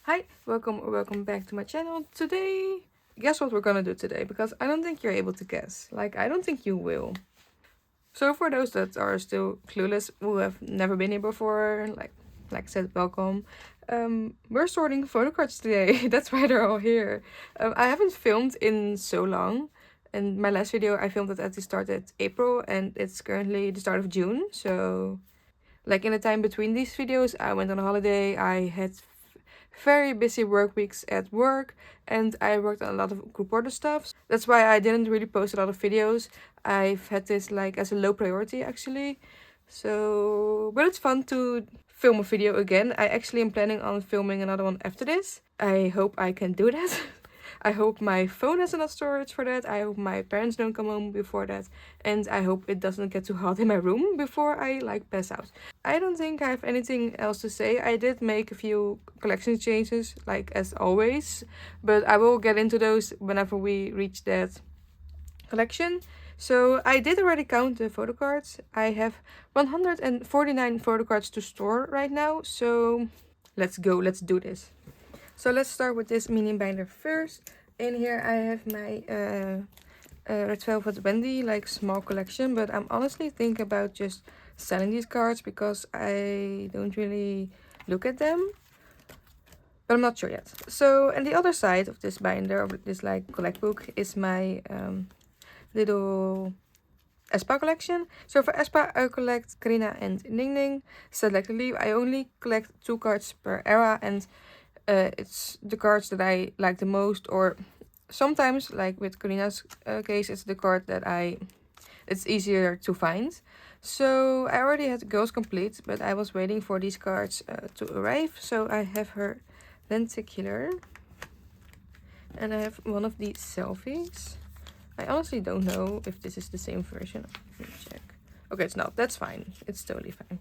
Hi, welcome or welcome back to my channel. Today, guess what we're gonna do today? Because I don't think you're able to guess. Like, I don't think you will. So for those that are still clueless, who have never been here before, like I said, welcome. We're sorting photo cards today. That's why they're all here. I haven't filmed in so long. And my last video, I filmed it at the start of April, and it's currently the start of June. So, like in the time between these videos, I went on a holiday. I had very busy work weeks at work, and I worked on a lot of group order stuff. That's why I didn't really post a lot of videos. I've had this like as a low priority actually. So, but it's fun to film a video again. I actually am planning on filming another one after this. I hope I can do that. I hope my phone has enough storage for that. I hope my parents don't come home before that. And I hope it doesn't get too hot in my room before I like pass out. I don't think I have anything else to say. I did make a few collection changes, like as always. But I will get into those whenever we reach that collection. So I did already count the photo cards. I have 149 photo cards to store right now. So let's go, let's do this. So let's start with this mini binder first. In here I have my Red Velvet Wendy, like small collection. But I'm honestly thinking about just selling these cards because I don't really look at them. But I'm not sure yet. So, and the other side of this binder, of this like collect book, is my little aespa collection. So for aespa, I collect Karina and Ning Ning selectively. I only collect 2 cards per era, and it's the cards that I like the most, or sometimes, like with Karina's case, it's the card that it's easier to find. So I already had Girls Complete, but I was waiting for these cards to arrive. So I have her Lenticular, and I have one of these selfies. I honestly don't know if this is the same version. Let me check. Okay, it's not. That's fine. It's totally fine.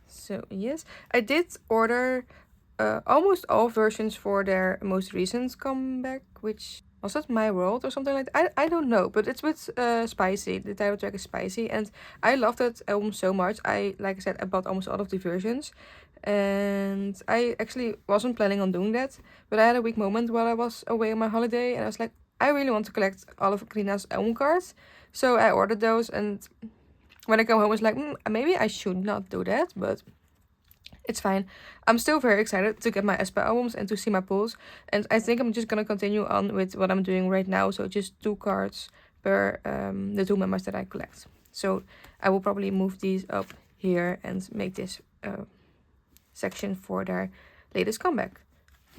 So yes, I did order almost all versions for their most recent comeback, which was that My World or something like that? I don't know, but it's with Spicy. The title track is Spicy, and I loved that album so much. Like I said, I bought almost all of the versions, and I actually wasn't planning on doing that, but I had a weak moment while I was away on my holiday, and I was like, I really want to collect all of Karina's album cards, so I ordered those. And when I come home, I was like, maybe I should not do that, but it's fine. I'm still very excited to get my aespa albums and to see my pulls. And I think I'm just gonna continue on with what I'm doing right now. So just 2 cards per the 2 members that I collect. So I will probably move these up here and make this section for their latest comeback.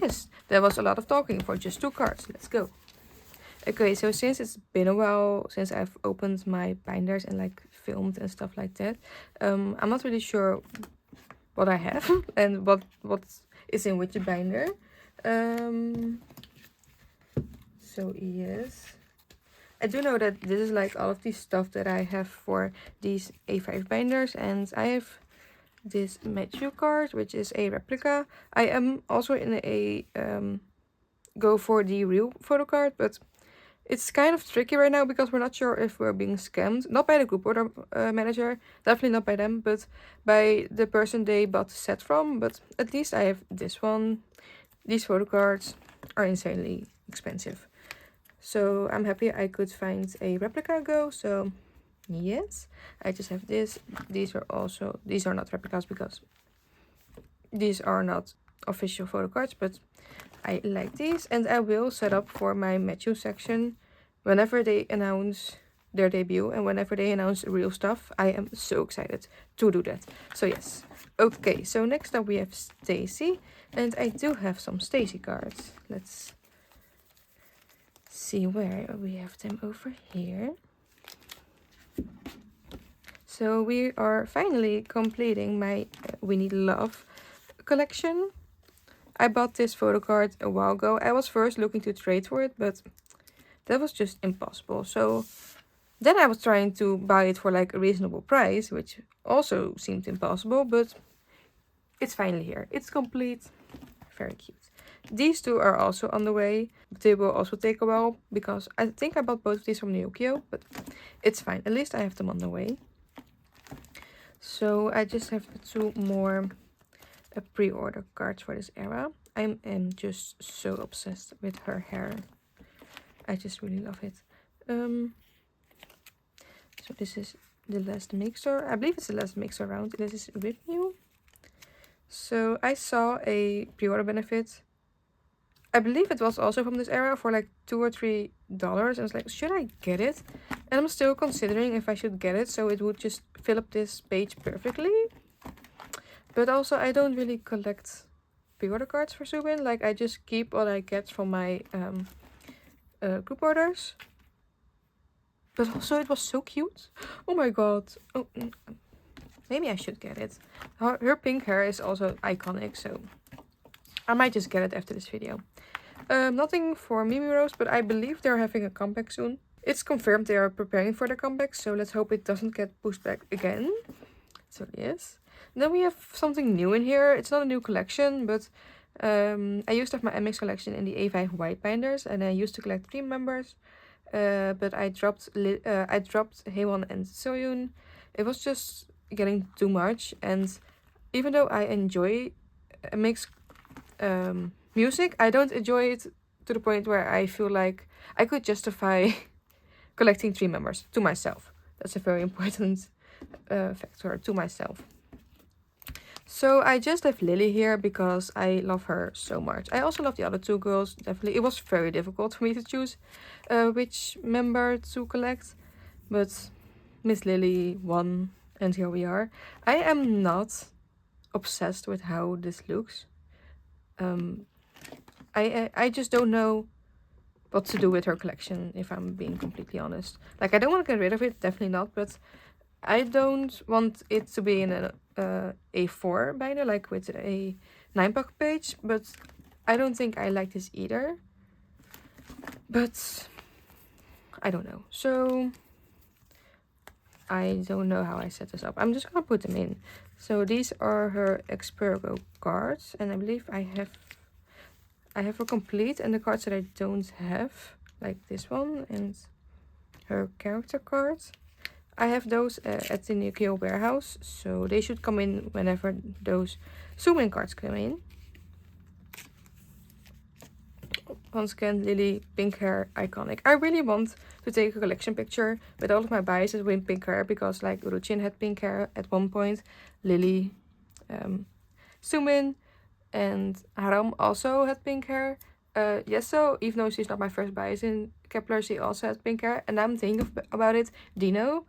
Yes, there was a lot of talking for just 2 cards. Let's go. Okay, so since it's been a while since I've opened my binders and like filmed and stuff like that, I'm not really sure what I have and what is in which binder. So yes, I do know that this is like all of the stuff that I have for these A5 binders, and I have this Matthew card, which is a replica. I am also in a go for the real photo card, but it's kind of tricky right now because we're not sure if we're being scammed. Not by the group order manager, definitely not by them, but by the person they bought the set from. But at least I have this one. These photo cards are insanely expensive. So I'm happy I could find a replica go. So yes, I just have this. These are not replicas because these are not official photo cards, but I like these, and I will set up for my Matthew section whenever they announce their debut and whenever they announce real stuff. I am so excited to do that. So yes. Okay, so next up we have Stacy, and I do have some Stacy cards. Let's see where we have them over here. So we are finally completing my We Need Love collection. I bought this photo card a while ago. I was first looking to trade for it, but that was just impossible. So then I was trying to buy it for like a reasonable price, which also seemed impossible, but it's finally here. It's complete. Very cute. These 2 are also on the way. They will also take a while because I think I bought both of these from Nyokio, but it's fine. At least I have them on the way. So I just have 2 more a pre-order card for this era. I am just so obsessed with her hair. I just really love it. So this is the last mixer. I believe it's the last mixer round. This is with new. So I saw a pre-order benefit. I believe it was also from this era for like $2 or $3. And I was like, should I get it? And I'm still considering if I should get it, so it would just fill up this page perfectly. But also I don't really collect pre-order cards for Subin. Like I just keep what I get from my group orders. But also it was so cute. Oh my god. Oh, maybe I should get it. Her pink hair is also iconic, so I might just get it after this video. Nothing for Mimi Rose, but I believe they're having a comeback soon. It's confirmed they are preparing for the comeback, so let's hope it doesn't get pushed back again. So yes. Then we have something new in here. It's not a new collection, but I used to have my nmixx collection in the A5 white binders, and I used to collect 3 members. But I dropped Haewon and Soyun. It was just getting too much, and even though I enjoy nmixx music, I don't enjoy it to the point where I feel like I could justify collecting 3 members to myself. That's a very important factor, to myself. So I just have Lily here because I love her so much. I also love the other 2 girls, definitely. It was very difficult for me to choose which member to collect, but Miss Lily won, and here we are. I am not obsessed with how this looks. I just don't know what to do with her collection, if I'm being completely honest. Like, I don't want to get rid of it, definitely not, but I don't want it to be in an A4 binder, like with a 9-pack page, but I don't think I like this either. But I don't know. So I don't know how I set this up. I'm just gonna put them in. So these are her Expurgo cards, and I believe I have her complete, and the cards that I don't have, like this one and her character cards, I have those at the Yu-Gi-Oh warehouse, so they should come in whenever those zoom-in cards come in. Once again, Lily, pink hair, iconic. I really want to take a collection picture with all of my biases with pink hair, because like Uruchin had pink hair at one point, Lily, Sumin, and Haram also had pink hair. Yeso, even though she's not my first bias in Kep1er, she also had pink hair. And I'm thinking about it, Dino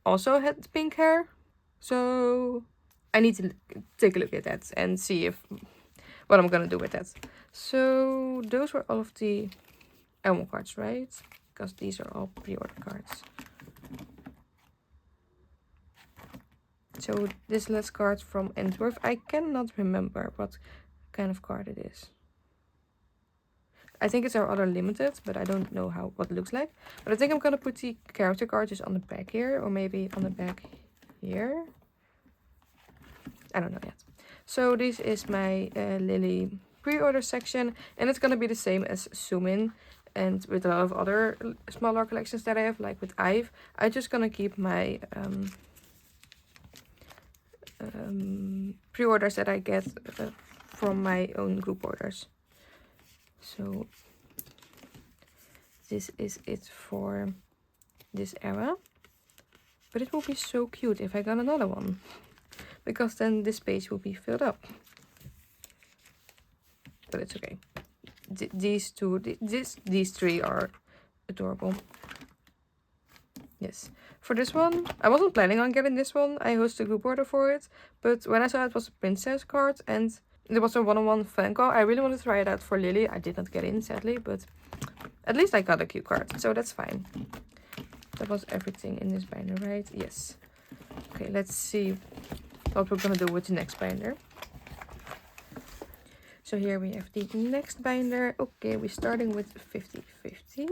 also had pink hair. So I need to take a look at that and see what I'm gonna do with that. So those were all of the Elmo cards, right? Because these are all pre-order cards. So this last card from Antwerp, I cannot remember what kind of card it is. I think it's our other limited, but I don't know what it looks like. But I think I'm gonna put the character card just on the back here, or maybe on the back here. I don't know yet. So this is my Lily pre-order section, and it's gonna be the same as Sumin, and with a lot of other smaller collections that I have, like with Ive. I'm just gonna keep my pre-orders that I get from my own group orders. So this is it for this era, but it will be so cute if I got another one, because then this page will be filled up. But it's okay. These 3 are adorable. Yes. For this one, I wasn't planning on getting this one. I hosted a group order for it, but when I saw it was a princess card and there was a one-on-one fan call, I really wanted to try it out for Lily. I did not get in, sadly, but at least I got a cute card, so that's fine. That was everything in this binder, right? Yes. Okay, let's see what we're gonna do with the next binder. So here we have the next binder. Okay, we're starting with 50/50.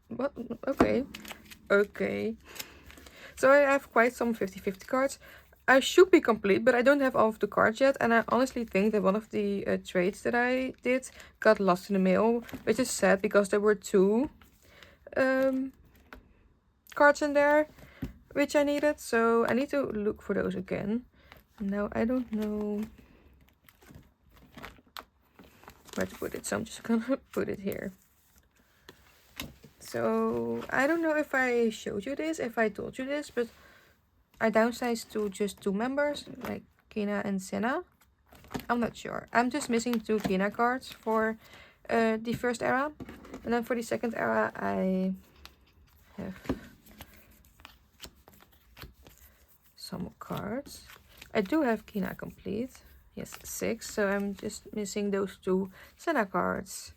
What? Okay. Okay. So I have quite some 50/50 cards. I should be complete, but I don't have all of the cards yet. And I honestly think that one of the trades that I did got lost in the mail, which is sad because there were 2 cards in there. which I needed. So I need to look for those again. Now I don't know where to put it, so I'm just gonna put it here. So I don't know if I showed you this, if I told you this, but I downsized to just 2 members, like Kina and Senna. I'm not sure. I'm just missing 2 Kina cards for the first era. And then for the second era, I have some cards. I do have Kina complete. Yes, 6. So I'm just missing those 2 Senna cards.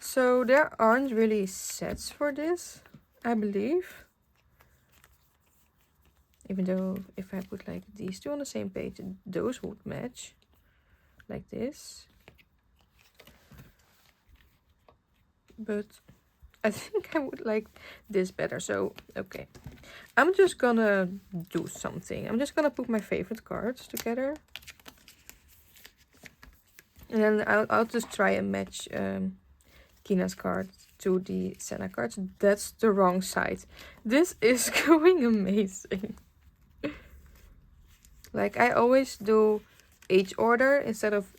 So there aren't really sets for this, I believe. Even though if I put like these 2 on the same page, those would match. Like this. But I think I would like this better. So, okay. I'm just gonna do something. I'm just gonna put my favorite cards together. And then I'll just try and match Kina's cards to the Senna cards. That's the wrong side. This is going amazing. Like, I always do age order instead of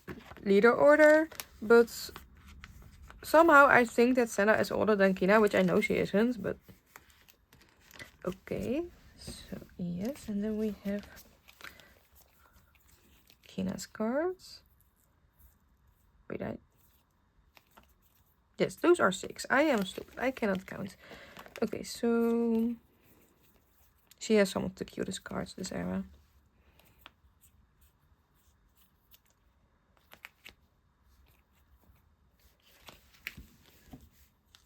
leader order. But somehow I think that Senna is older than Kina, which I know she isn't, but okay. So yes, and then we have Kina's cards. Wait, yes, those are 6. I am stupid. I cannot count. Okay, so she has some of the cutest cards this era.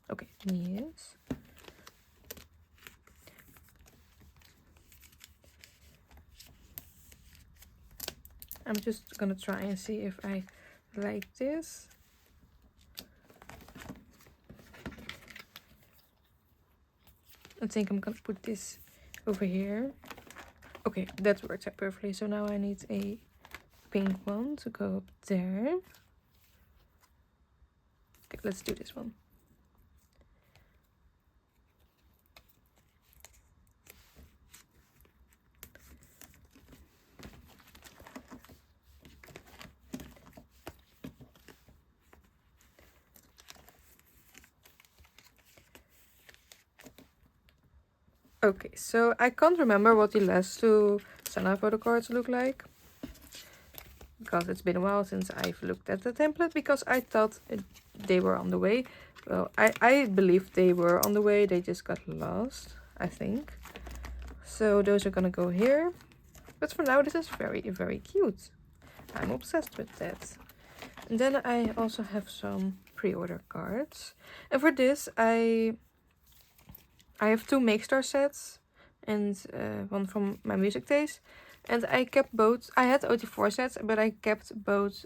Okay, yes. I'm just gonna try and see if I like this. I think I'm gonna put this over here. Okay, that works out perfectly. So now I need a pink one to go up there. Okay, let's do this one. Okay, so I can't remember what the last 2 Senna photo cards look like. Because it's been a while since I've looked at the template, because I thought they were on the way. Well, I believe they were on the way, they just got lost, I think. So those are gonna go here. But for now, this is very, very cute. I'm obsessed with that. And then I also have some pre-order cards. And for this, I have 2 Make Star sets and one from my music taste. And I kept both. I had OT4 sets, but I kept both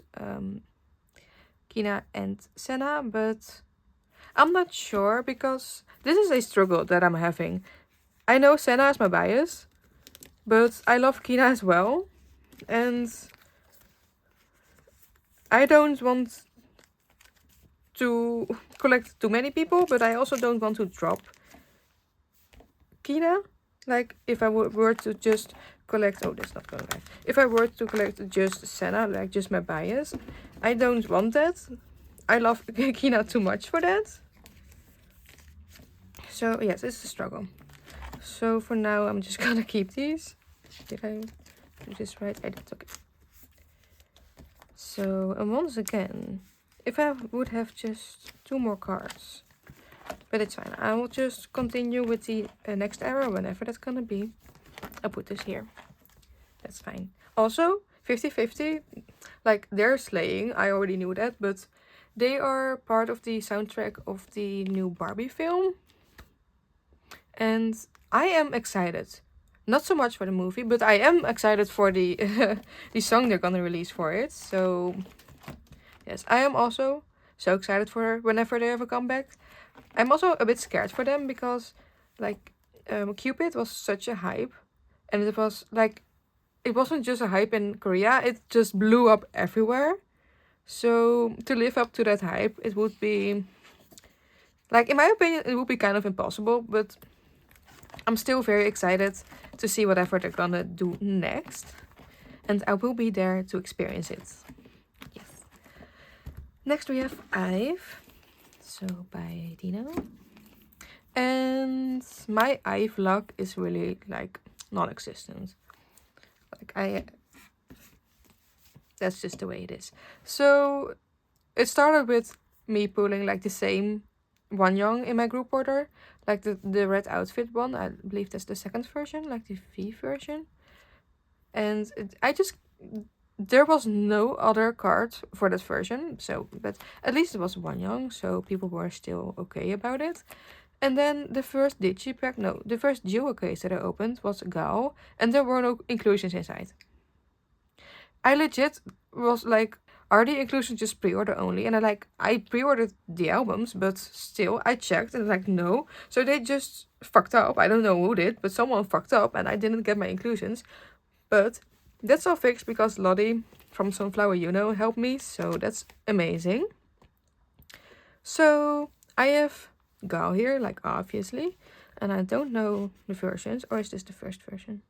Kina and Senna. But I'm not sure, because this is a struggle that I'm having. I know Senna is my bias, but I love Kina as well. And I don't want to collect too many people, but I also don't want to drop Kina. Like, if I were to just collect... Oh, that's not going right. If I were to collect just Senna, like just my bias, I don't want that. I love Kina too much for that. So, yes, it's a struggle. So, for now, I'm just gonna keep these. Did I do this right? I did, okay. So, and once again, if I would have just 2 more cards, but it's fine. I will just continue with the next era, whenever that's gonna be. I'll put this here. That's fine. Also, 50/50, like, they're slaying. I already knew that, but they are part of the soundtrack of the new Barbie film. And I am excited. Not so much for the movie, but I am excited for the the song they're gonna release for it. So, yes, I am also so excited for whenever they ever come back. I'm also a bit scared for them, because, like, Cupid was such a hype. And it was, like, it wasn't just a hype in Korea. It just blew up everywhere. So, to live up to that hype, it would be... Like, in my opinion, it would be kind of impossible. But I'm still very excited to see whatever they're gonna do next. And I will be there to experience it. Yes. Next we have Ive. So by Dino. And my Ive luck is really like non-existent. Like that's just the way it is. So it started with me pulling like the same one young in my group order, like the red outfit one. I believe that's the second version, like the V version. And there was no other card for that version, so but at least it was one young, so people were still okay about it. And then the first digipack, no, the first jewel case that I opened was Gal, and there were no inclusions inside. I legit was like, are the inclusions just pre-order only? And I pre-ordered the albums, but still I checked and like, no. So they just fucked up. I don't know who did, but someone fucked up and I didn't get my inclusions. But that's all fixed because Lottie from Sunflower helped me. So that's amazing. So I have Gal here, like obviously. And I don't know the versions. Or is this the first version?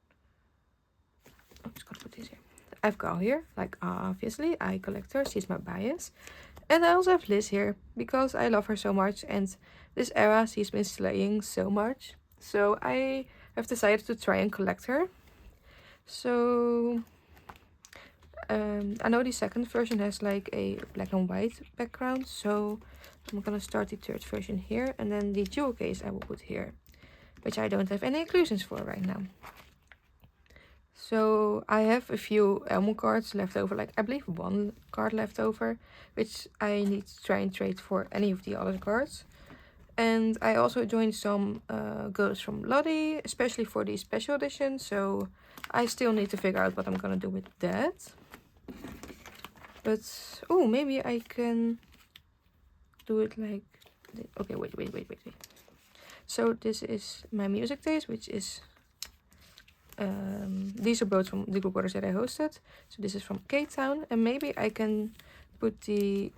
I'm just gonna put this here. I've Gal here, like obviously. I collect her, she's my bias. And I also have Liz here, because I love her so much. And this era, she's been slaying so much. So I have decided to try and collect her. So I know the second version has like a black and white background. So I'm gonna start the third version here. And then the jewel case I will put here, which I don't have any inclusions for right now. So I have a few Elmo cards left over, like I believe one card left over, which I need to try and trade for any of the other cards. And I also joined some girls from Lottie, especially for the special edition. So I still need to figure out what I'm gonna do with that. But, oh, maybe I can do it like, okay, wait. So this is my music taste, which is, these are both from the group orders that I hosted. So this is from Cape Town, and maybe I can put the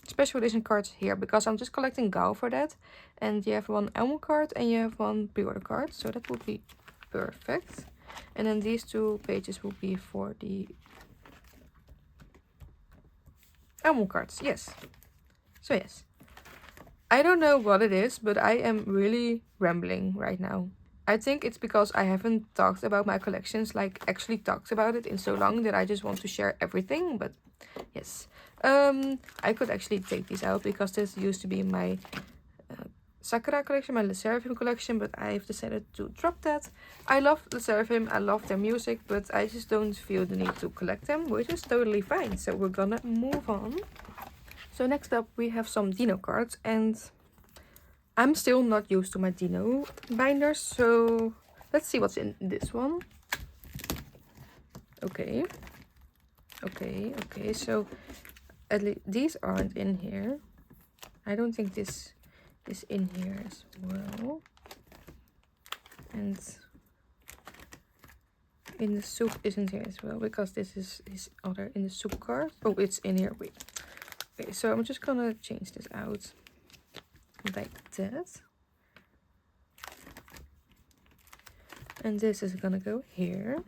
special edition cards here, because I'm just collecting Gal for that. And you have one Elmo card and you have one pre-order card, so that would be perfect. And then these two pages will be for the Elmo cards, yes. So yes, I don't know what it is, but I am really rambling right now. I think it's because I haven't talked about my collections, like actually talked about it in so long, that I just want to share everything. But yes, I could actually take these out, because this used to be my Sakura collection, my Le Seraphim collection, but I've decided to drop that. I love Le Seraphim, I love their music, but I just don't feel the need to collect them, which is totally fine. So we're gonna move on. So next up we have some Dino cards, and I'm still not used to my Dino binders, so let's see what's in this one. Okay, so at least these aren't in here. I don't think this is in here as well. And in the soup isn't here as well, because this is his other in the soup card. Oh, it's in here. Wait. Okay, so I'm just gonna change this out like that. And this is gonna go here.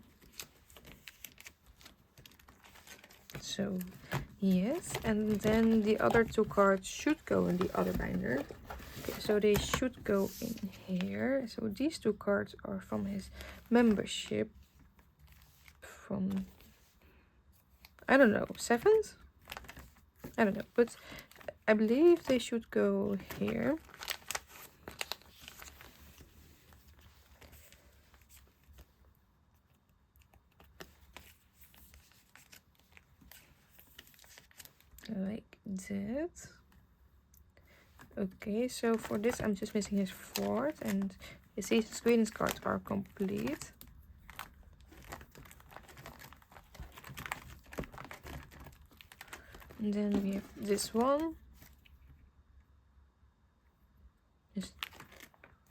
So yes, and then the other two cards should go in the other binder. Okay, so they should go in here. So these two cards are from his membership from, I don't know, 7th? I don't know, but I believe they should go here. Like that. Okay, so for this I'm just missing his 4th, and his greetings cards are complete. And then we have this one.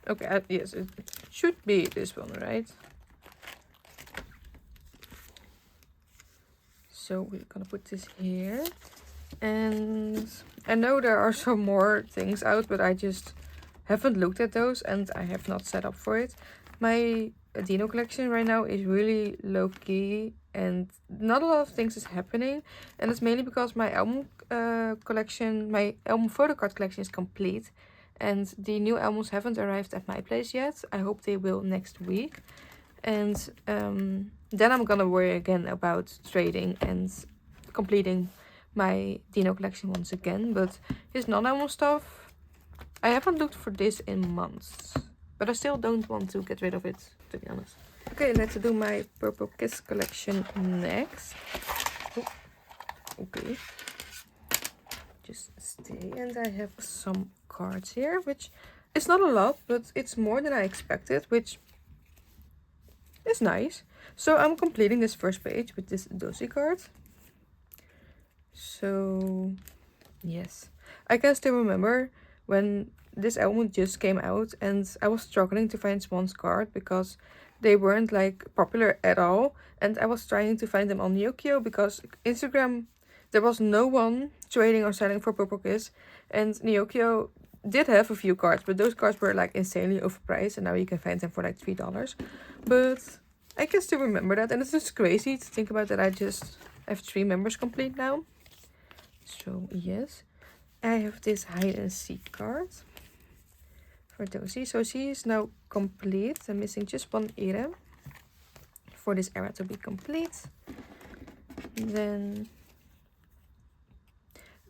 Okay, yes, it should be this one, right? So we're gonna put this here. And I know there are some more things out, but I just haven't looked at those and I have not set up for it. My Dino collection right now is really low-key and not a lot of things is happening, and it's mainly because my album collection, my album photo card collection is complete, and the new albums haven't arrived at my place yet. I hope they will next week, and then I'm gonna worry again about trading and completing my Dino collection once again. But his non-album stuff, I haven't looked for this in months, but I still don't want to get rid of it, to be honest. Okay, let's do my Purple Kiss collection next. Oh, okay. Just stay. And I have some cards here, which is not a lot, but it's more than I expected, which is nice. So I'm completing this first page with this dozy card. So, yes. I can still remember when this album just came out and I was struggling to find Swan's card because they weren't like popular at all, and I was trying to find them on Yokio because Instagram, there was no one trading or selling for Purple Kiss, and Nyokio did have a few cards, but those cards were like insanely overpriced, and now you can find them for like $3. But I can still remember that, and it's just crazy to think about that I just have 3 members complete now. So yes, I have this hide and seek card for Dozy. So she is now complete. I'm missing just one era for this era to be complete. And then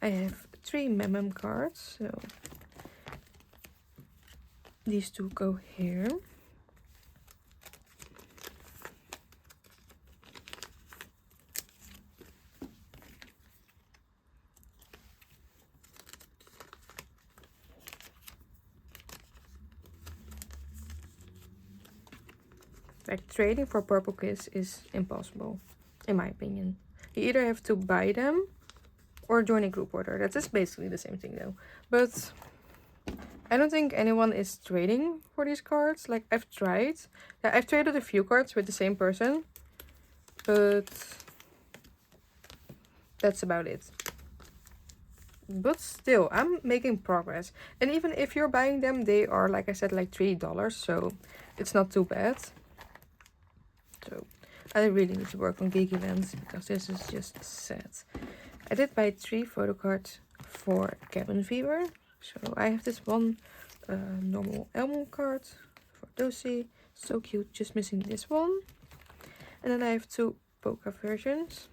I have 3 Memem cards. So these 2 go here. Like, trading for Purple Kiss is impossible, in my opinion. You either have to buy them or join a group order. That is basically the same thing though. But I don't think anyone is trading for these cards. Like, I've tried. Yeah, I've traded a few cards with the same person, but that's about it. But still, I'm making progress. And even if you're buying them, they are, like I said, like $3, so it's not too bad. So I really need to work on Geeky Lens because this is just sad. I did buy 3 photo cards for kep1er. So I have this one normal album card for Dozy. So cute, just missing this one. And then I have 2 polka versions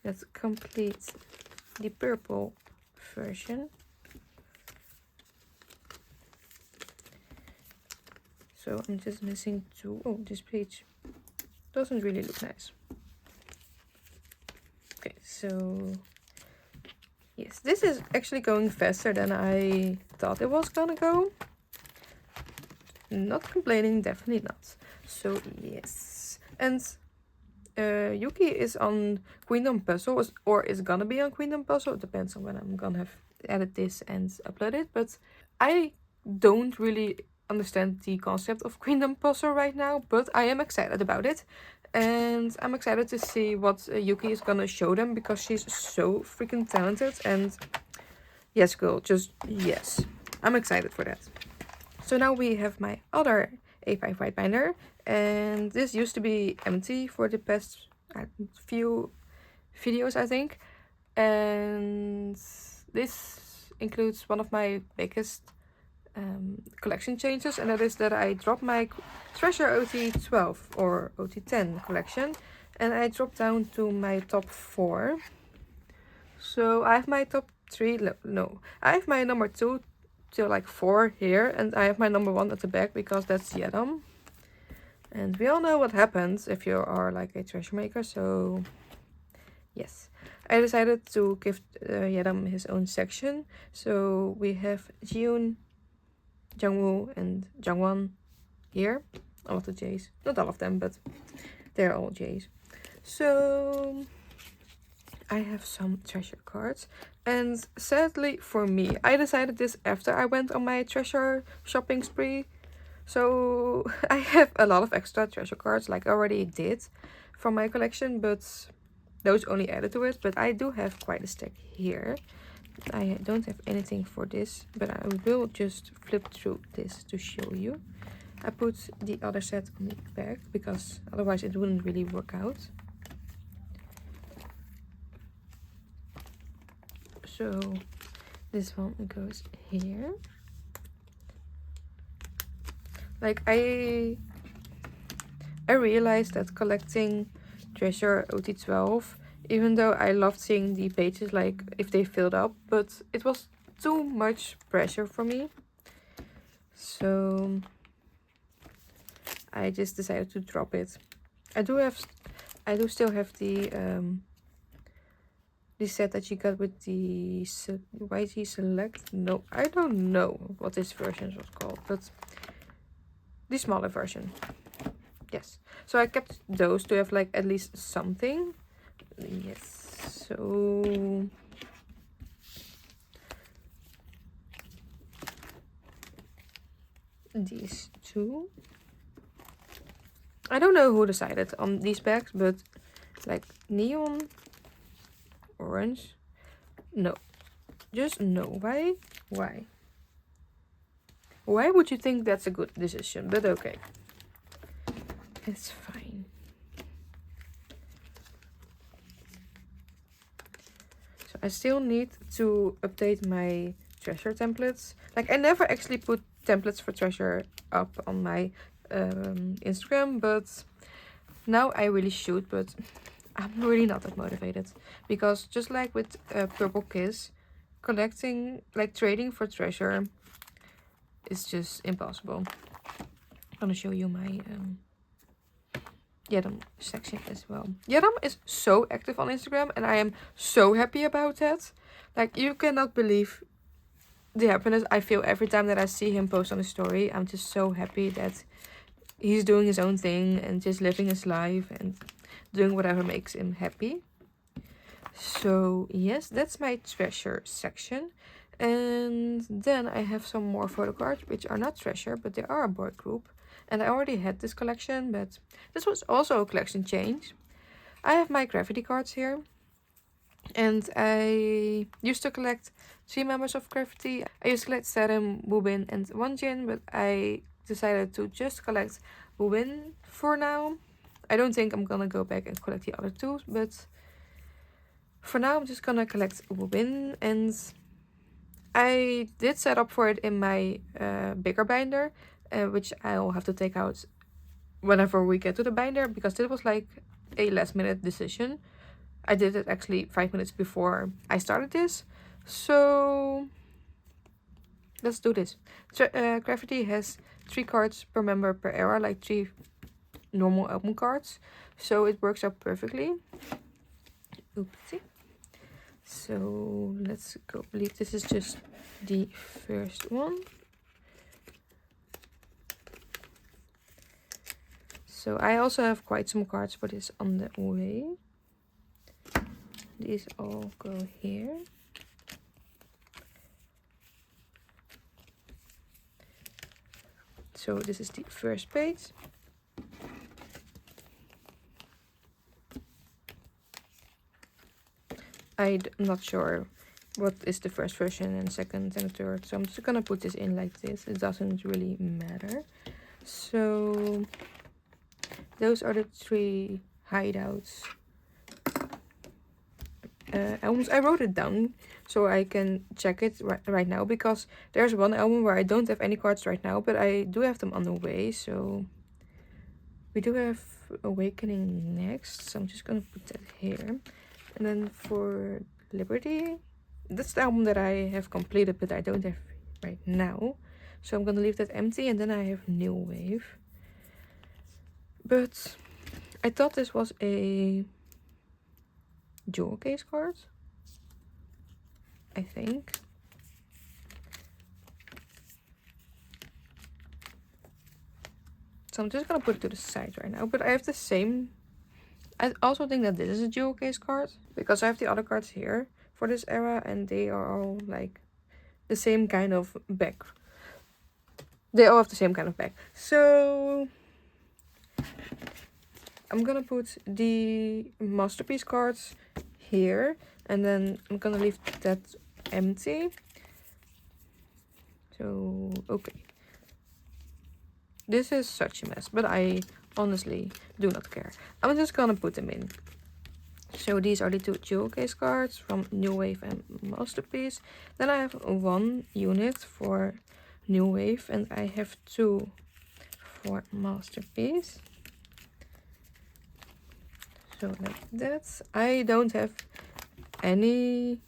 that complete the purple version. So I'm just missing 2. Oh, this page doesn't really look nice. Okay, so yes, this is actually going faster than I thought it was gonna go. Not complaining, definitely not. So yes, and Yuki is on Queendom Puzzle, or is gonna be on Queendom Puzzle. It depends on when I'm gonna have edit this and upload it. But I don't really understand the concept of Queendom Puzzle right now, but I am excited about it. And I'm excited to see what Yuki is gonna show them because she's so freaking talented. And yes, girl, just yes. I'm excited for that. So now we have my other A5 white binder. And this used to be empty for the past few videos, I think. And this includes one of my biggest collection changes, and that is that I dropped my Treasure OT12 or OT10 collection, and I dropped down to my top 4. So I have my top 3, no, I have my number 2 till like 4 here, and I have my number 1 at the back because that's Yedam. And we all know what happens if you are like a treasure maker, so yes. I decided to give Yedam his own section. So we have Jiun, Jungwoo and Jungwon here. All of the J's. Not all of them, but they're all J's. So I have some treasure cards. And sadly for me, I decided this after I went on my treasure shopping spree. So I have a lot of extra treasure cards, like I already did from my collection, but those only added to it. But I do have quite a stack here. I don't have anything for this, but I will just flip through this to show you. I put the other set on the back because otherwise it wouldn't really work out. So this one goes here. Like I realized that collecting treasure OT12, even though I loved seeing the pages like if they filled up, but it was too much pressure for me. So I just decided to drop it. I do still have the set that you got with the YG Select. No, I don't know what this version was called, but the smaller version. Yes. So I kept those to have like at least something. Yes. So these two. I don't know who decided on these bags, but like neon orange. No. Just no. Why? Why? Why would you think that's a good decision? But okay. It's fine. So I still need to update my treasure templates. Like I never actually put templates for treasure up on my Instagram, but now I really should, but I'm really not that motivated. Because just like with Purple Kiss, collecting, like trading for treasure is just impossible. I'm gonna show you my Yedam section as well. Yedam is so active on Instagram and I am so happy about that. Like you cannot believe the happiness I feel every time that I see him post on a story. I'm just so happy that he's doing his own thing and just living his life and doing whatever makes him happy. So yes, that's my treasure section. And then I have some more photo cards, which are not treasure, but they are a board group. And I already had this collection, but this was also a collection change. I have my gravity cards here. And I used to collect 3 members of gravity. I used to collect Serum, Boobin, and Wonjin, but I decided to just collect Boobin for now. I don't think I'm gonna go back and collect the other two, but for now I'm just gonna collect Boobin. And I did set up for it in my bigger binder, which I'll have to take out whenever we get to the binder, because it was like a last minute decision. I did it actually 5 minutes before I started this. So let's do this. Gravity has 3 cards per member per era, like 3 normal album cards. So it works out perfectly. Oopsie. So let's go. I believe this is just the first one. So I also have quite some cards for this on the way. These all go here. So this is the first page. I'm not sure what is the first version and second and third. So I'm just gonna put this in like this. It doesn't really matter. So those are the 3 hideouts. I wrote it down so I can check it right now, because there's one album where I don't have any cards right now, but I do have them on the way. So we do have Awakening next, so I'm just gonna put that here. And then for Liberty, that's the album that I have completed but I don't have right now, so I'm gonna leave that empty. And then I have New Wave, but I thought this was a jewel case card, I think. So I'm just gonna put it to the side right now. But I have the same. I also think that this is a jewel case card, because I have the other cards here for this era and they are all like the same kind of back. They all have the same kind of back. So I'm gonna put the masterpiece cards here, and then I'm gonna leave that empty. So okay, This is such a mess, but I honestly do not care. I'm just gonna put them in. So these are the two jewel case cards from New Wave and Masterpiece. Then I have one unit for New Wave and I have two for Masterpiece. So like that. I don't have any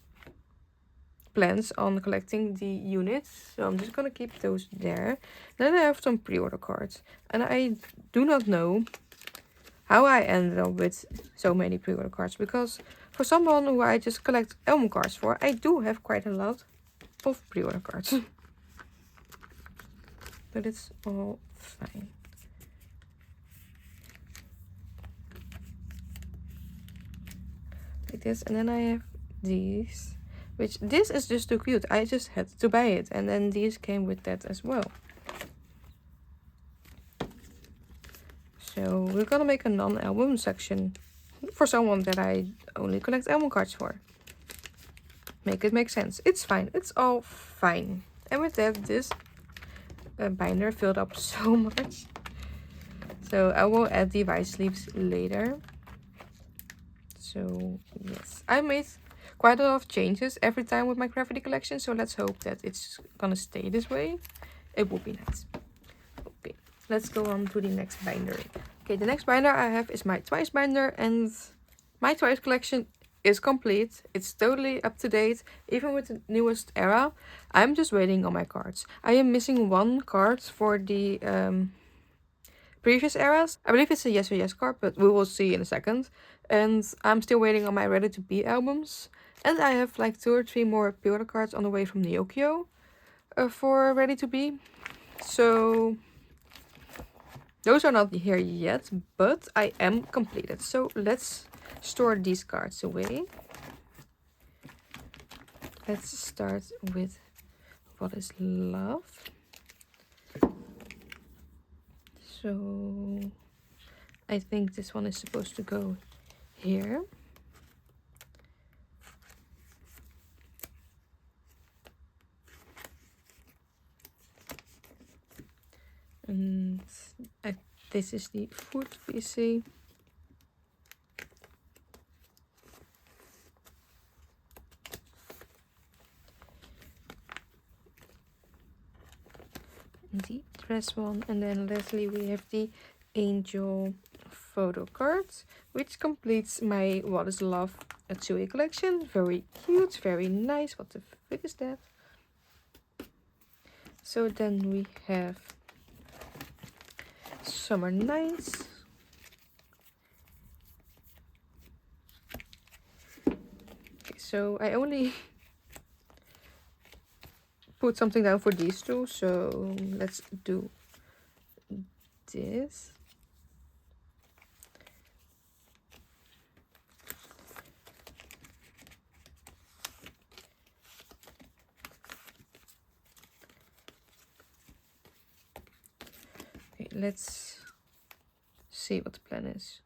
plans on collecting the units, so I'm just gonna keep those there. Then I have some pre-order cards, and I do not know how I ended up with so many pre-order cards, because for someone who I just collect album cards for, I do have quite a lot of pre-order cards. But it's all fine. Like this, and then I have these, which this is just too cute. I just had to buy it, and then these came with that as well. So we're gonna make a non-album section for someone that I only collect album cards for. Make it make sense. It's fine. It's all fine. And with that, this binder filled up so much. So I will add the vice sleeves later. So yes, I made quite a lot of changes every time with my Gravity collection. So let's hope that it's gonna stay this way. It would be nice. Okay, let's go on to the next binder. Okay, the next binder I have is my Twice binder, and my Twice collection is complete. It's totally up to date, even with the newest era. I'm just waiting on my cards. I am missing one card for the previous eras. I believe it's a Yes or Yes card, but we will see in a second. And I'm still waiting on my Ready to Be albums. And I have like 2 or 3 more pre-order cards on the way from Neokyo for Ready to Be. So those are not here yet, but I am completed. So let's store these cards away. Let's start with What is Love. So I think this one is supposed to go here. And this is the food VC. The dress one, and then lastly we have the angel photo cards, which completes my What is Love Atsui collection. Very cute, very nice. What the frick is that? So then we have Summer Nights. Okay, so I only put something down for these two, so let's do this. Okay, let's see what the plan is,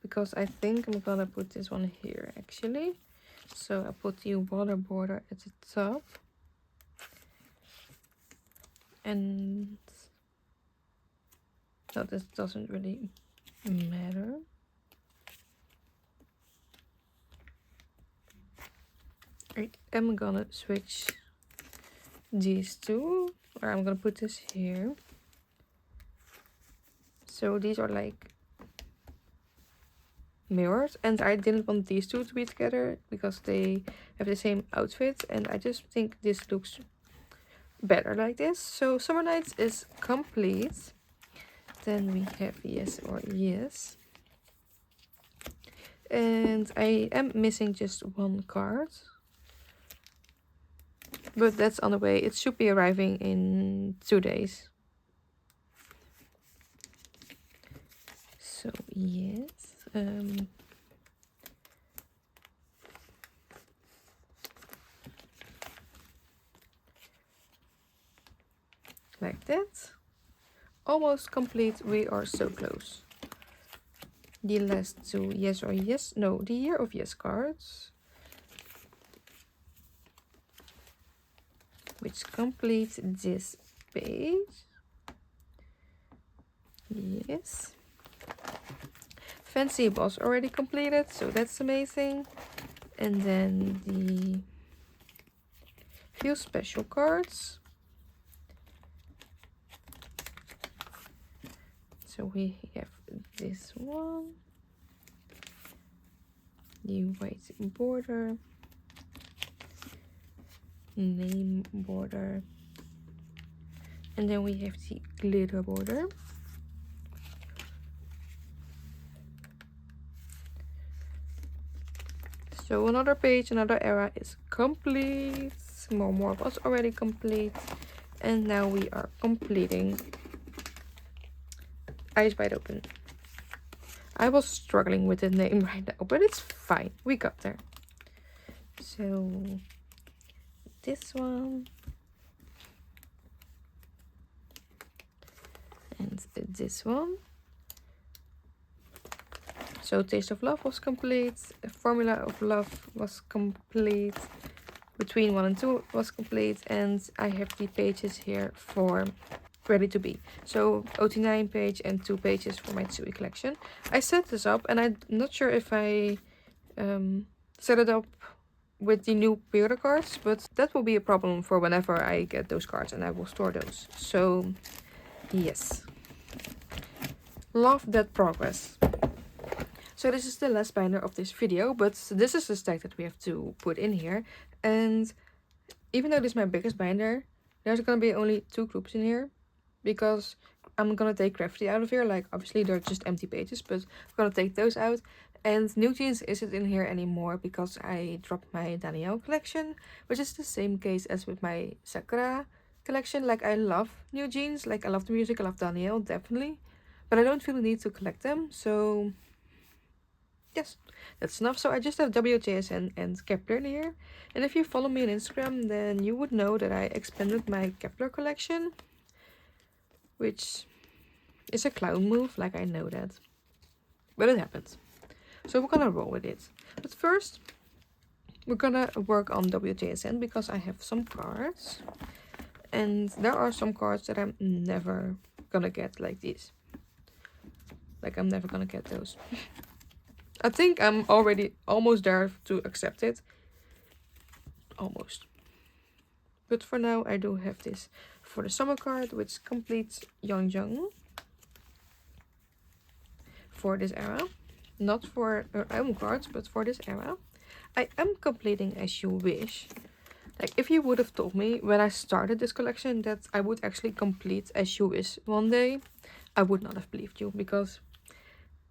because I think I'm gonna put this one here actually. So I put the water border at the top. And no, this doesn't really matter. I am gonna switch these two, or I'm gonna put this here. So these are like mirrors, and I didn't want these two to be together because they have the same outfit, and I just think this looks better like this. So Summer Nights is complete. Then we have Yes or Yes, and I am missing just one card, but that's on the way. It should be arriving in 2 days. So yes, like that. Almost complete. We are so close. The last two Yes or Yes, no, the Year of Yes cards, which complete this page. Yes. Fancy was already completed, so that's amazing. And then the few special cards. So we have this one, the white border, name border, and then we have the glitter border. So another page, another era is complete. More was already complete. And now we are completing Eyes Wide Open. I was struggling with the name right now, but it's fine. We got there. So this one. And this one. So Taste of Love was complete. Formula of Love was complete. Between 1 and 2 was complete. And I have the pages here for Ready to Be. So OT9 page and 2 pages for my Tsui collection. I set this up and I'm not sure if I set it up with the new pre-order cards, but that will be a problem for whenever I get those cards and I will store those. So yes. Love that progress. So this is the last binder of this video, but this is the stack that we have to put in here. And even though this is my biggest binder, there's gonna be only 2 groups in here, because I'm gonna take Gravity out of here. Like, obviously they're just empty pages, but I'm gonna take those out. And New Jeans isn't in here anymore because I dropped my Danielle collection, which is the same case as with my Sakura collection. Like, I love New Jeans, like I love the music, I love Danielle, definitely, but I don't feel the need to collect them. So yes, that's enough. So I just have wjsn and kep1er in here. And if you follow me on Instagram, then you would know that I expanded my kep1er collection, which is a clown move, like I know that, but it happened. So we're gonna roll with it. But first, we're gonna work on wjsn because I have some cards. And there are some cards that I'm never gonna get, like these. Like, I'm never gonna get those. I think I'm already almost there to accept it. Almost. But for now, I do have this for the summer card, which completes Young for this era. Not for her own cards, but for this era. I am completing As You Wish. Like, if you would have told me when I started this collection that I would actually complete As You Wish one day, I would not have believed you, because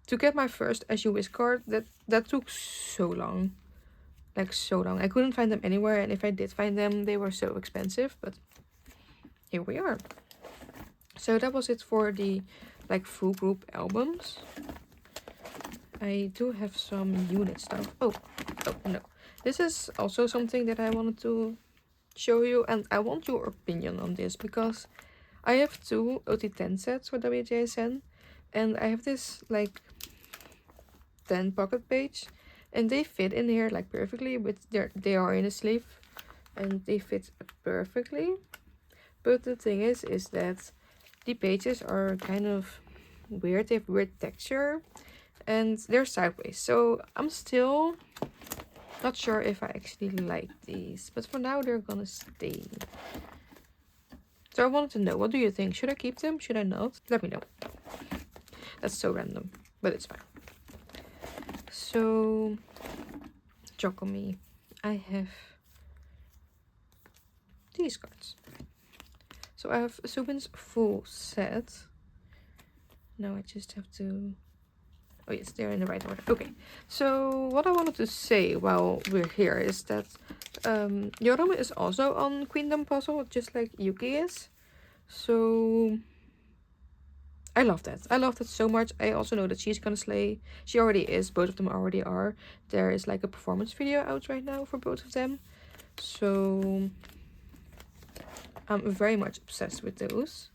to get my first As You Wish card, that took so long. Like, so long. I couldn't find them anywhere, and if I did find them, they were so expensive, but here we are. So that was it for the, like, full group albums. I do have some unit stuff. Oh no. This is also something that I wanted to show you, and I want your opinion on this, because I have 2 OT10 sets for wjsn, and I have this, like, 10 pocket page, and they fit in here, like, perfectly. They are in a sleeve, and they fit perfectly. But the thing is that the pages are kind of weird. They have weird texture, and they're sideways. So I'm still not sure if I actually like these, but for now they're gonna stay. So I wanted to know, what do you think? Should I keep them? Should I not? Let me know. That's so random, but it's fine. So, Chocomi, I have these cards. So I have Subin's full set. Now I just have to... Oh yes, they're in the right order. Okay, so what I wanted to say while we're here is that Yorome is also on Queendom Puzzle, just like Yuki is. So I love that. I love that so much. I also know that she's gonna slay. She already is. Both of them already are. There is like a performance video out right now for both of them. So I'm very much obsessed with those.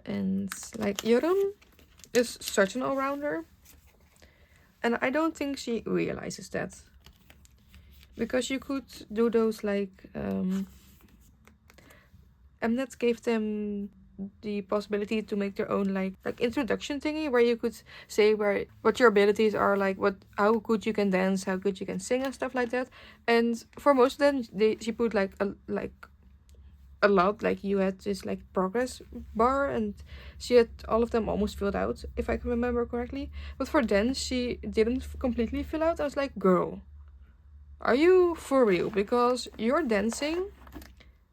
And like Yorome is such an all-rounder. And I don't think she realizes that. Because you could do those like... Mnet gave them the possibility to make their own like introduction thingy where you could say what your abilities are, like how good you can dance, how good you can sing and stuff like that. And for most of them she put like a lot, like you had this like progress bar and she had all of them almost filled out, if I can remember correctly. But for dance she didn't completely fill out. I was like, girl, are you for real? Because your dancing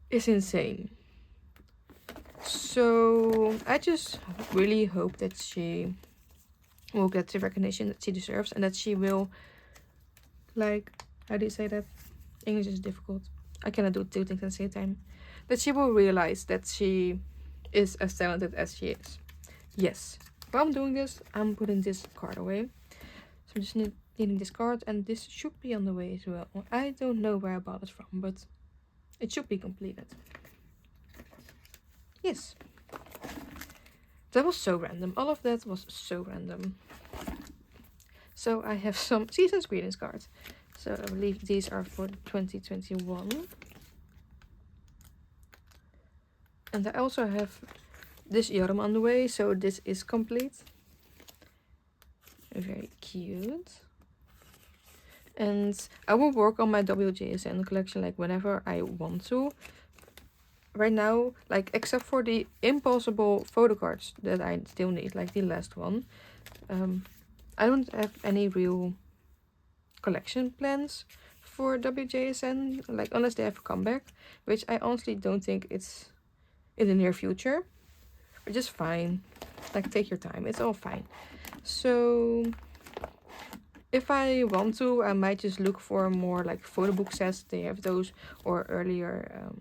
is insane. So I just really hope that she will get the recognition that she deserves, and that she will, like, how do you say that? English is difficult. I cannot do two things at the same time. That she will realize that she is as talented as she is. Yes. While I'm doing this, I'm putting this card away. So I'm just needing this card, and this should be on the way as well. I don't know where I bought it from, but it should be completed. Yes. That was so random. All of that was so random. So I have some season's greetings cards. So I believe these are for 2021. And I also have this yarn on the way, so this is complete. Very cute. And I will work on my wjsn collection like whenever I want to. Right now, like, except for the impossible photo cards that I still need, like the last one, I don't have any real collection plans for wjsn, like, unless they have a comeback, which I honestly don't think it's in the near future. Which is fine. Like, take your time, it's all fine. So if I want to, I might just look for more like photo book sets. They have those, or earlier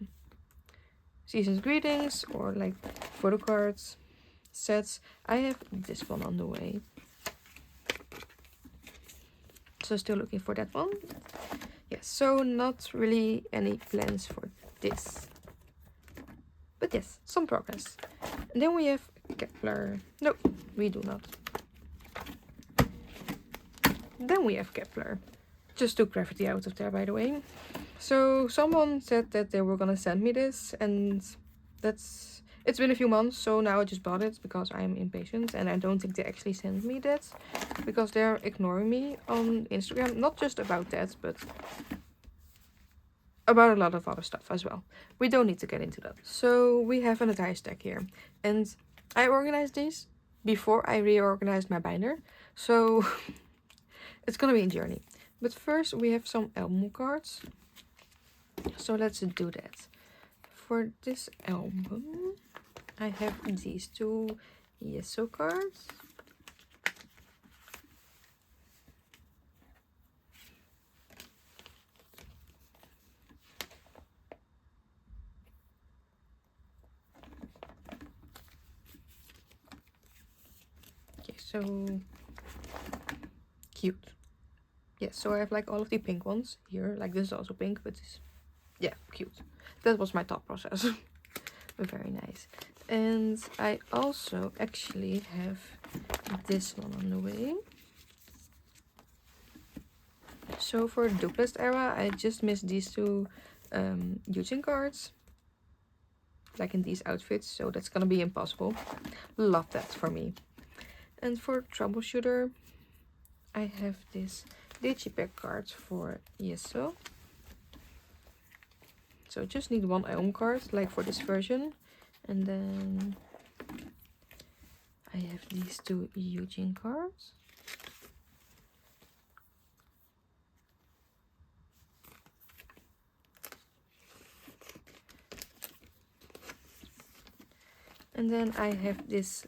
season's greetings, or like photo cards sets. I have this one on the way, so still looking for that one. Yes, so not really any plans for this, but yes, some progress. And then we have Kep1er. No, we do not. Then we have Kep1er. Just took Gravity out of there, by the way. So someone said that they were gonna send me this, and it's been a few months, so now I just bought it because I'm impatient, and I don't think they actually sent me that because they're ignoring me on Instagram. Not just about that, but about a lot of other stuff as well. We don't need to get into that. So we have an entire stack here, and I organized these before I reorganized my binder, so it's gonna be a journey. But first we have some album cards, so let's do that. For this album I have these two VLLO cards. Okay, so cute. Yes, so I have like all of the pink ones here. Like, this is also pink, but this, yeah, cute. That was my thought process. Very nice. And I also actually have this one on the way. So for Duplist era, I just missed these two Eugene cards, like in these outfits, so that's gonna be impossible. Love that for me. And for Troubleshooter, I have this digipack card for VLLO. So just need one album card, like for this version. And then I have these two Eugene cards. And then I have this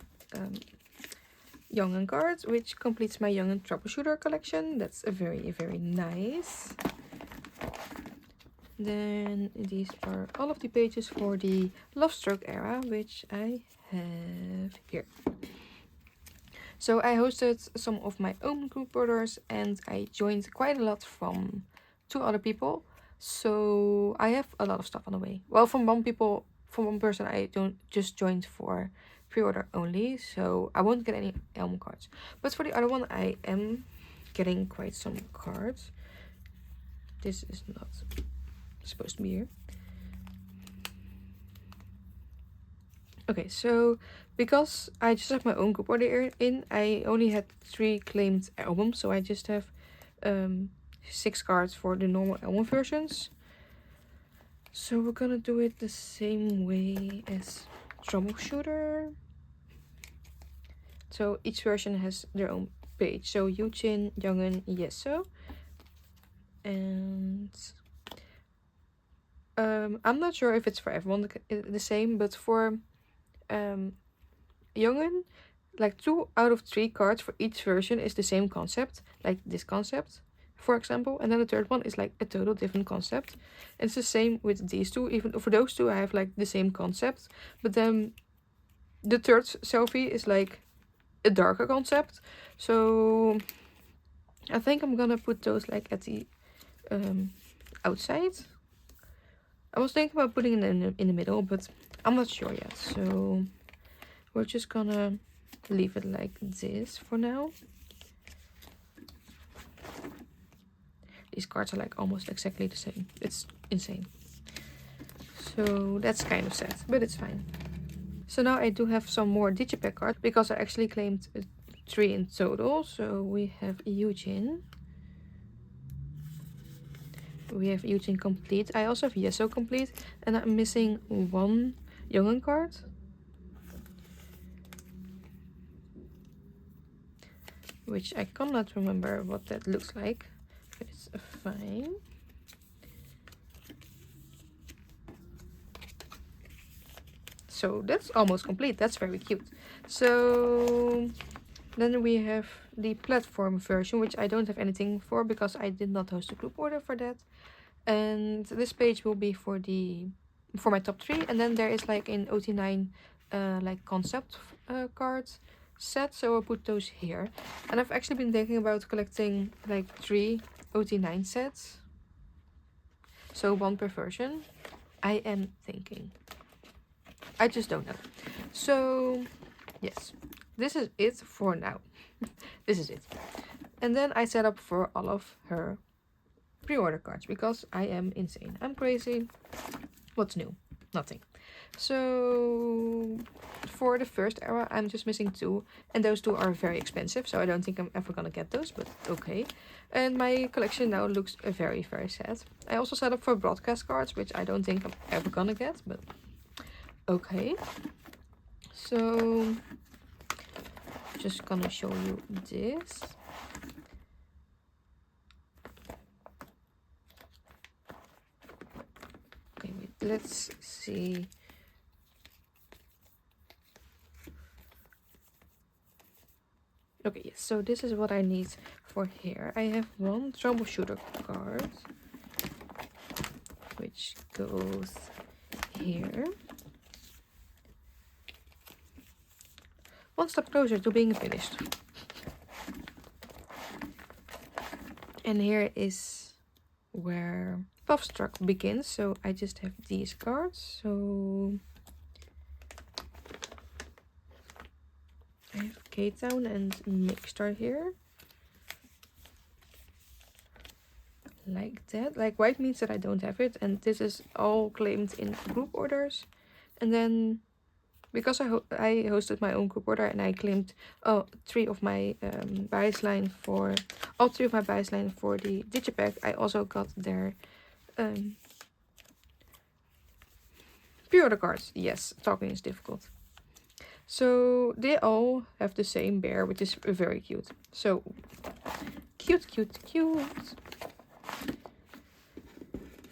Young'un card, which completes my Young'un Troubleshooter collection. That's a very, very nice. Then these are all of the pages for the Love Stroke era, which I have here. So I hosted some of my own group orders, and I joined quite a lot from 2 other people. So I have a lot of stuff on the way. Well, from one person I just joined for pre-order only, so I won't get any album cards. But for the other one, I am getting quite some cards. This is not supposed to be here. Okay, so because I just have my own group order in, I only had 3 claimed albums, so I just have 6 cards for the normal album versions. So we're gonna do it the same way as Troubleshooter. So each version has their own page. So Yujin, Youngin, Yeso. And I'm not sure if it's for everyone the same, but for Youngin, like 2 out of 3 cards for each version is the same concept, like this concept, for example, and then the third one is like a total different concept. And it's the same with these two. Even for those two I have like the same concept, but then the third selfie is like a darker concept. So I think I'm gonna put those like at the outside. I was thinking about putting it in the middle, but I'm not sure yet. So we're just gonna leave it like this for now. These cards are like almost exactly the same. It's insane. So that's kind of sad, but it's fine. So now I do have some more digipack cards because I actually claimed 3 in total. So we have Yujin. We have Yujin complete. I also have Yeso complete, and I'm missing 1 Youngin card. Which I cannot remember what that looks like, but it's fine. So that's almost complete. That's very cute. So then we have the platform version, which I don't have anything for because I did not host a group order for that. And this page will be for my top 3, and then there is like an OT9 like concept cards set, so I'll put those here. And I've actually been thinking about collecting like 3 OT9 sets, so 1 per version. I am thinking, I just don't know. So yes, this is it for now. This is it. And then I set up for all of her pre-order cards because I am insane. I'm crazy. What's new? Nothing. So for the first era I'm just missing 2, and those 2 are very expensive, so I don't think I'm ever gonna get those, but okay. And my collection now looks very sad. I also set up for broadcast cards, which I don't think I'm ever gonna get, but okay. So just gonna show you this. Okay, wait, let's see. Okay, yes, so this is what I need for here. I have 1 troubleshooter card, which goes here. 1 step closer to being finished. And here is where Puff Struck begins, so I just have these cards. So I have K-Town and nmixx here. Like that. Like white means that I don't have it, and this is all claimed in group orders. And then because I hosted my own group order and I claimed 3 of my buys line for all 3 of my buys line for the digipack, I also got their pre-order cards. Yes, talking is difficult. So they all have the same bear, which is very cute. So cute.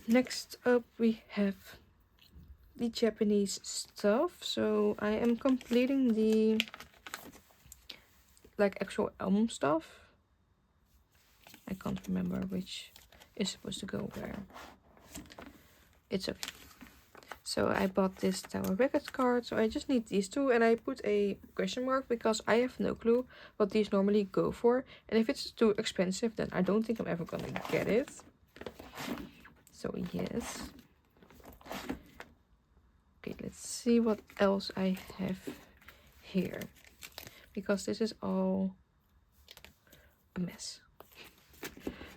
Next up we have the Japanese stuff. So I am completing the like actual album stuff. I can't remember which is supposed to go where. It's okay. So I bought this Tower Records card, so I just need these 2, and I put a question mark because I have no clue what these normally go for, and if it's too expensive then I don't think I'm ever gonna get it. So yes. Okay, let's see what else I have here, because this is all a mess.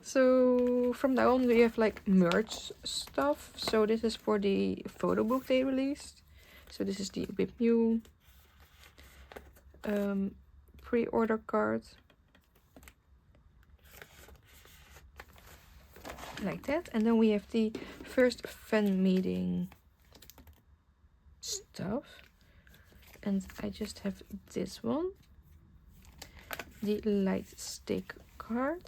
So from now on we have like merch stuff. So this is for the photo book they released. So this is the Whip New pre-order card. Like that. And then we have the first fan meeting stuff. And I just have this one. The light stick card.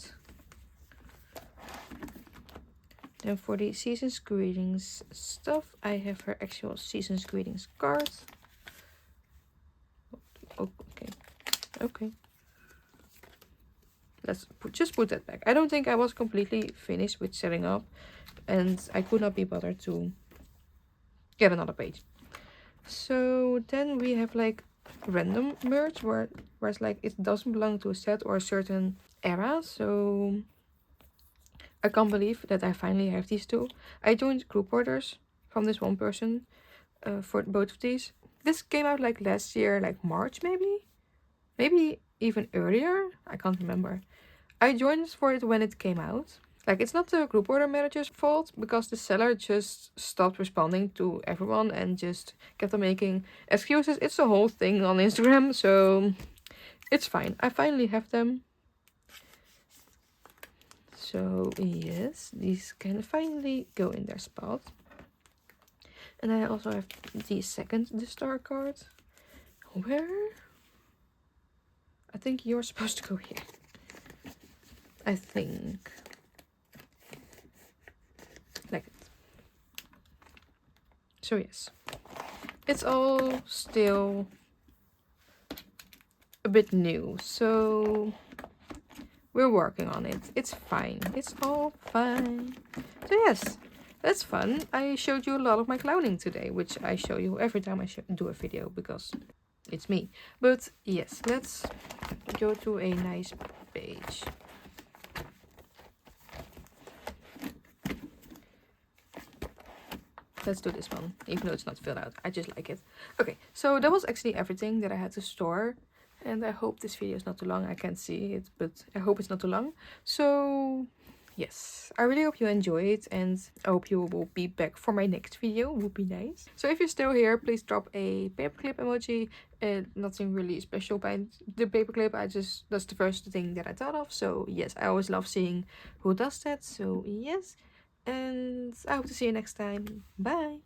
Then for the season's greetings stuff, I have her actual season's greetings card. Oh, okay. Let's just put that back. I don't think I was completely finished with setting up, and I could not be bothered to get another page. So then we have like random merch where it's like it doesn't belong to a set or a certain era. So I can't believe that I finally have these two. I joined group orders from this one person for both of these. This came out like last year, like March maybe even earlier. I can't remember. I joined for it when it came out. Like, it's not the group order manager's fault, because the seller just stopped responding to everyone and just kept on making excuses. It's a whole thing on Instagram, so it's fine. I finally have them. So yes, these can finally go in their spot. And I also have the second The Star card. Where? I think you're supposed to go here. I think. Like it. So yes. It's all still a bit new. So we're working on it. It's fine. It's all fine. So yes, that's fun. I showed you a lot of my clowning today, which I show you every time I do a video because it's me. But yes, let's go to a nice page. Let's do this one, even though it's not filled out. I just like it. Okay, so that was actually everything that I had to store. And I hope this video is not too long. I can't see it, but I hope it's not too long. So yes, I really hope you enjoy it, and I hope you will be back for my next video. Would be nice. So if you're still here, please drop a paperclip emoji. Nothing really special by the paperclip. That's the first thing that I thought of. So yes, I always love seeing who does that. So yes, and I hope to see you next time. Bye.